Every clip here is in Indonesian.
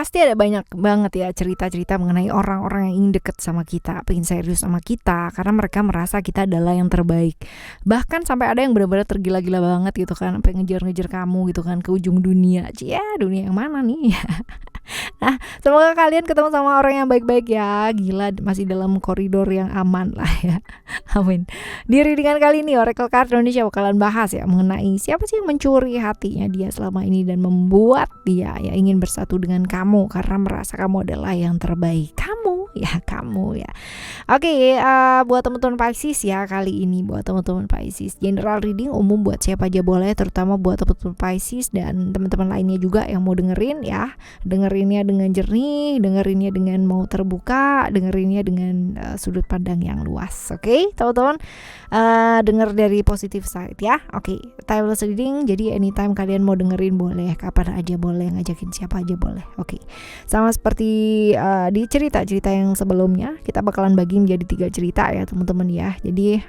pasti ada banyak banget ya cerita-cerita mengenai orang-orang yang ingin deket sama kita, pengen serius sama kita, karena mereka merasa kita adalah yang terbaik. Bahkan sampai ada yang benar-benar tergila-gila banget gitu kan, pengen ngejar-ngejar kamu gitu kan ke ujung dunia. Cia, dunia yang mana nih? Nah, semoga kalian ketemu sama orang yang baik-baik ya. Gila, masih dalam koridor yang aman lah ya. Amin. Di readingan kali ini Oracle Card Indonesia bakalan bahas ya mengenai siapa sih yang mencuri hatinya dia selama ini dan membuat dia ya ingin bersatu dengan kamu karena merasa kamu adalah yang terbaik. Kamu ya. Oke, buat teman-teman Pisces ya, kali ini buat teman-teman Pisces, general reading umum buat siapa aja boleh, terutama buat teman-teman Pisces dan teman-teman lainnya juga yang mau dengerin ya. Dengerinnya dengan jernih, dengerinnya dengan mau terbuka, dengerinnya dengan sudut pandang yang luas. Oke, teman-teman, denger dari positive side ya. Oke, timeless reading, jadi anytime kalian mau dengerin boleh, kapan aja boleh, ngajakin siapa aja boleh. Oke, sama seperti di cerita-cerita yang sebelumnya, kita bakalan bagi menjadi 3 cerita ya teman-teman ya. Jadi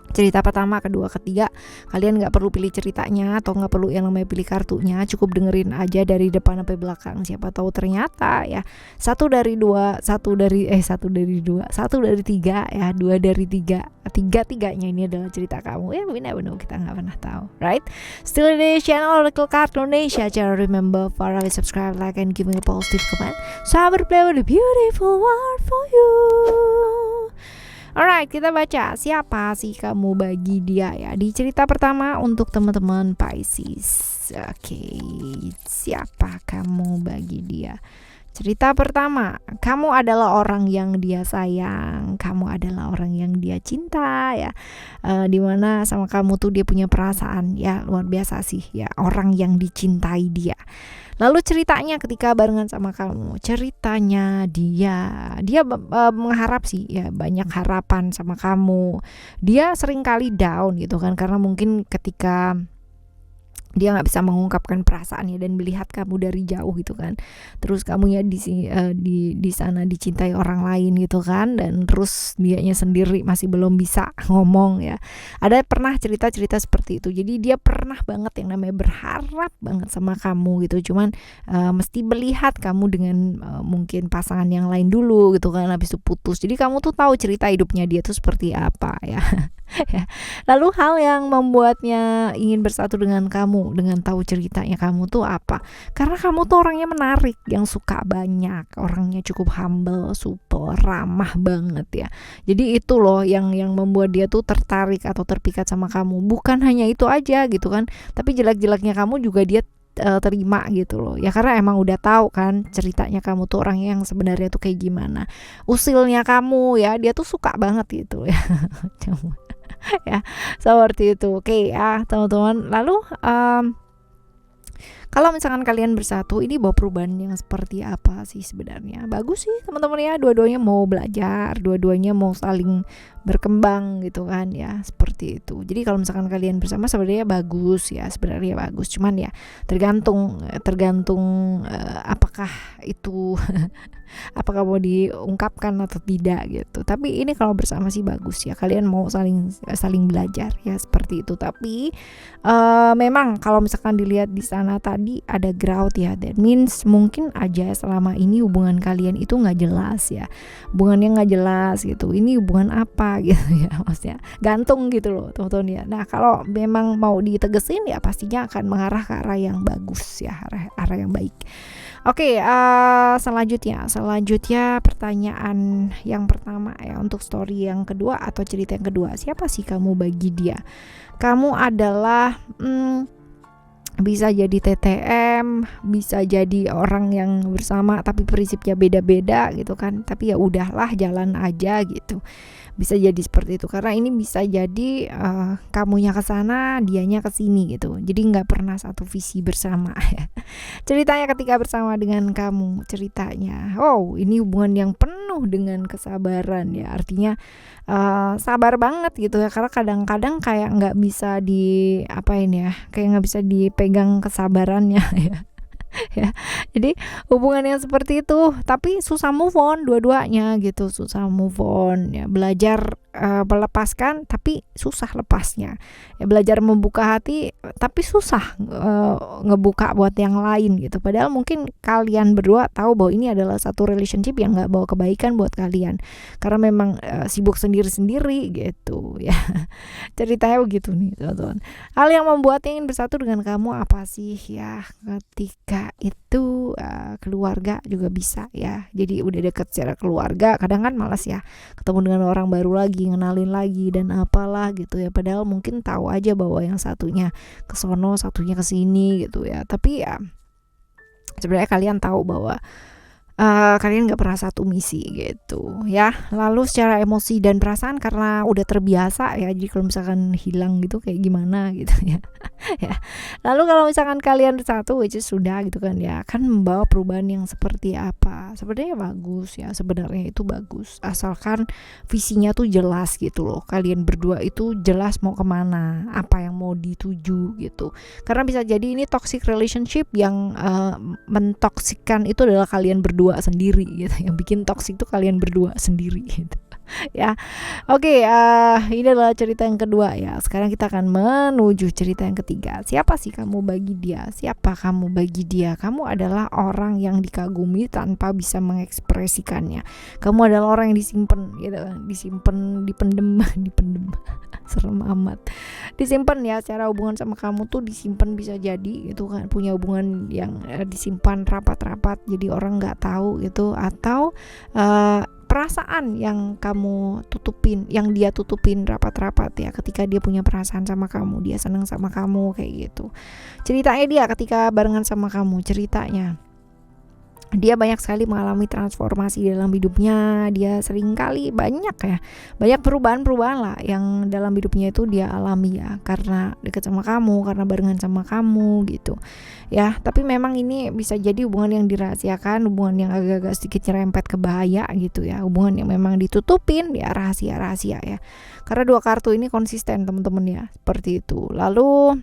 cerita pertama, kedua, ketiga, kalian nggak perlu pilih ceritanya atau nggak perlu yang namanya pilih kartunya, cukup dengerin aja dari depan sampai belakang. Siapa tahu ternyata ya 1 dari 2, 1 dari 3 ya, 2 dari 3, tiga-tiganya ini adalah cerita kamu ya. Benar-benar kita nggak pernah tahu, right? Still di channel Oracle Card Indonesia. Jangan remember follow, subscribe, like, and give me a positive comment. So I will play with a beautiful world for you. Alright, kita baca siapa sih kamu bagi dia ya. Di cerita pertama untuk teman-teman Pisces. Oke, siapa kamu bagi dia? Cerita pertama, kamu adalah orang yang dia sayang, kamu adalah orang yang dia cinta ya. Dimana sama kamu tuh dia punya perasaan ya, luar biasa sih ya, orang yang dicintai dia. Lalu ceritanya ketika barengan sama kamu, ceritanya dia mengharap sih ya, banyak harapan sama kamu. Dia sering kali down gitu kan, karena mungkin ketika dia nggak bisa mengungkapkan perasaannya dan melihat kamu dari jauh gitu kan, terus kamunya di sana dicintai orang lain gitu kan, dan terus dianya sendiri masih belum bisa ngomong ya. Ada pernah cerita-cerita seperti itu. Jadi dia pernah banget yang namanya berharap banget sama kamu gitu, cuman mesti melihat kamu dengan mungkin pasangan yang lain dulu gitu kan, habis itu putus. Jadi kamu tuh tahu cerita hidupnya dia tuh seperti apa ya. Ya. Lalu hal yang membuatnya ingin bersatu dengan kamu, dengan tahu ceritanya kamu tuh apa? Karena kamu tuh orangnya menarik, yang suka banyak, orangnya cukup humble, super ramah banget ya. Jadi itu loh yang membuat dia tuh tertarik atau terpikat sama kamu. Bukan hanya itu aja gitu kan, tapi jelek-jeleknya kamu juga dia terima gitu loh ya, karena emang udah tahu kan ceritanya kamu tuh orang yang sebenarnya tuh kayak gimana, usilnya kamu ya, dia tuh suka banget gitu ya. Ya seperti itu. Oke ya teman-teman. Lalu kalau misalkan kalian bersatu, ini bawa perubahan yang seperti apa sih sebenarnya? Bagus sih teman-teman ya, dua-duanya mau belajar, dua-duanya mau saling berkembang gitu kan ya, seperti itu. Jadi kalau misalkan kalian bersama sebenarnya bagus ya, sebenarnya bagus. Cuman ya tergantung apakah itu apakah mau diungkapkan atau tidak gitu. Tapi ini kalau bersama sih bagus ya, kalian mau saling belajar ya, seperti itu. Tapi memang kalau misalkan dilihat di sana tadi ada ground ya, that means mungkin aja selama ini hubungan kalian itu nggak jelas ya, hubungannya nggak jelas gitu, ini hubungan apa gitu ya, maksudnya gantung gitu loh teman-teman ya. Nah kalau memang mau ditegesin ya pastinya akan mengarah ke arah yang bagus ya, arah yang baik. Oke, selanjutnya pertanyaan yang pertama ya, untuk story yang kedua atau cerita yang kedua, siapa sih kamu bagi dia? Kamu adalah bisa jadi TTM, bisa jadi orang yang bersama tapi prinsipnya beda-beda gitu kan, tapi ya udahlah jalan aja gitu. Bisa jadi seperti itu, karena ini bisa jadi kamunya ke sana, dianya ke sini gitu. Jadi nggak pernah satu visi bersama ya. Ceritanya ketika bersama dengan kamu, ceritanya ini hubungan yang penuh dengan kesabaran ya, artinya sabar banget gitu ya, karena kadang-kadang kayak nggak bisa kayak nggak bisa dipegang kesabarannya ya. Ya, jadi hubungan yang seperti itu, tapi susah move on dua-duanya gitu, susah move on ya, belajar melepaskan tapi susah lepasnya. Ya, belajar membuka hati tapi susah ngebuka buat yang lain gitu. Padahal mungkin kalian berdua tahu bahwa ini adalah satu relationship yang nggak bawa kebaikan buat kalian. Karena memang sibuk sendiri-sendiri gitu ya. Ceritanya begitu nih teman-teman. Hal yang membuatnya ingin bersatu dengan kamu apa sih ya? Ketika itu keluarga juga bisa ya. Jadi udah deket secara keluarga, kadang kan malas ya ketemu dengan orang baru lagi, ngenalin lagi dan apalah gitu ya. Padahal mungkin tahu aja bahwa yang satunya ke sono, satunya ke sini gitu ya. Tapi ya sebenarnya kalian tahu bahwa kalian nggak pernah satu misi gitu ya. Lalu secara emosi dan perasaan karena udah terbiasa ya, jadi kalau misalkan hilang gitu kayak gimana gitu ya. Ya. Lalu kalau misalkan kalian bersatu, which is sudah gitu kan ya, akan membawa perubahan yang seperti apa? Sebenarnya bagus ya, sebenarnya itu bagus asalkan visinya tuh jelas gitu loh. Kalian berdua itu jelas mau kemana, apa yang mau dituju gitu. Karena bisa jadi ini toxic relationship yang mentoksikkan itu adalah kalian berdua sendiri gitu. Yang bikin toksik itu kalian berdua sendiri gitu. Ya. Oke, ini adalah cerita yang kedua ya. Sekarang kita akan menuju cerita yang ketiga. Siapa sih kamu bagi dia? Siapa kamu bagi dia? Kamu adalah orang yang dikagumi tanpa bisa mengekspresikannya. Kamu adalah orang yang disimpan gitu kan. Dipendem. Serem amat. Disimpan ya, secara hubungan sama kamu tuh disimpan, bisa jadi gitu kan. Punya hubungan yang disimpan rapat-rapat jadi orang nggak tahu gitu, atau perasaan yang kamu tutupin, yang dia tutupin rapat-rapat ya, ketika dia punya perasaan sama kamu, dia senang sama kamu kayak gitu. Ceritanya dia ketika barengan sama kamu, ceritanya dia banyak sekali mengalami transformasi dalam hidupnya. Dia sering kali banyak perubahan-perubahan lah yang dalam hidupnya itu dia alami ya, karena dekat sama kamu, karena barengan sama kamu gitu ya. Tapi memang ini bisa jadi hubungan yang dirahasiakan, hubungan yang agak-agak sedikit nyerempet ke bahaya gitu ya, hubungan yang memang ditutupin ya, rahasia-rahasia ya. Karena dua kartu ini konsisten teman-teman ya, seperti itu. Lalu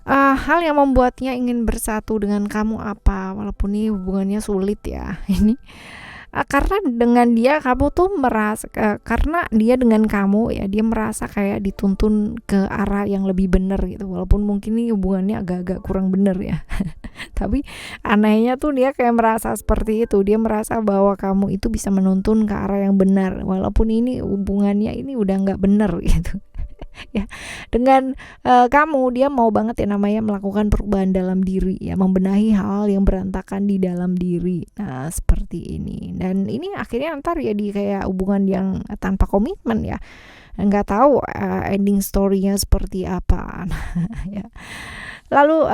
hal yang membuatnya ingin bersatu dengan kamu apa, walaupun ini hubungannya sulit ya. Ini karena dengan dia kamu tuh merasa, karena dia dengan kamu ya, dia merasa kayak dituntun ke arah yang lebih benar gitu, walaupun mungkin ini hubungannya agak-agak kurang benar ya. Tapi anehnya tuh dia kayak merasa seperti itu. Dia merasa bahwa kamu itu bisa menuntun ke arah yang benar, walaupun ini hubungannya ini udah nggak benar gitu. Ya, dengan kamu dia mau banget ya namanya melakukan perubahan dalam diri ya, membenahi hal yang berantakan di dalam diri. Nah seperti ini, dan ini akhirnya ntar jadi kayak hubungan yang tanpa komitmen ya, nggak tahu ending story-nya seperti apa. Ya. Lalu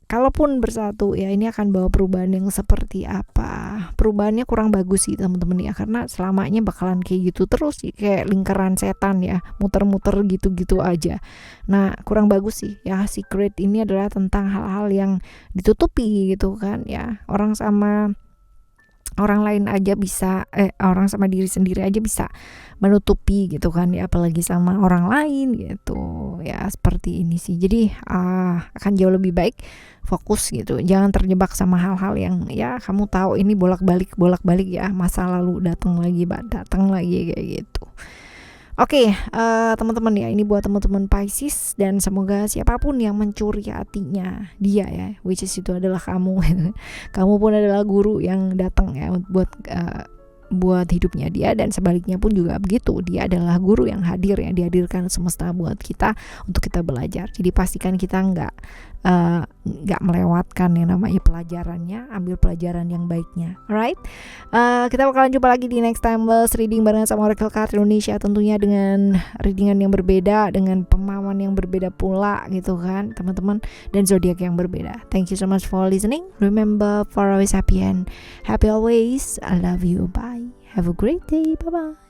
kalaupun bersatu ya, ini akan bawa perubahan yang seperti apa? Perubahannya kurang bagus sih teman-teman ya, karena selamanya bakalan kayak gitu terus sih, kayak lingkaran setan ya, muter-muter gitu-gitu aja. Nah kurang bagus sih ya. Secret ini adalah tentang hal-hal yang ditutupi gitu kan ya. Orang sama orang lain aja bisa, orang sama diri sendiri aja bisa menutupi gitu kan ya, apalagi sama orang lain gitu ya. Seperti ini sih. Jadi akan jauh lebih baik fokus gitu, jangan terjebak sama hal-hal yang ya kamu tahu ini bolak-balik ya, masa lalu datang lagi kayak gitu. Oke, teman-teman ya, ini buat teman-teman Pisces, dan semoga siapapun yang mencuri hatinya dia ya, which is itu adalah kamu. Kamu pun adalah guru yang datang ya buat hidupnya dia, dan sebaliknya pun juga begitu. Dia adalah guru yang hadir ya, dihadirkan semesta buat kita untuk kita belajar. Jadi pastikan kita nggak melewatkan yang namanya pelajarannya, ambil pelajaran yang baiknya. Alright, kita bakalan jumpa lagi di next timeless reading barengan sama Oracle Card Indonesia, tentunya dengan readingan yang berbeda, dengan pemahaman yang berbeda pula gitu kan teman-teman, dan zodiak yang berbeda. Thank you so much for listening. Remember, for always happy and happy always. I love you. Bye. Have a great day. Bye bye.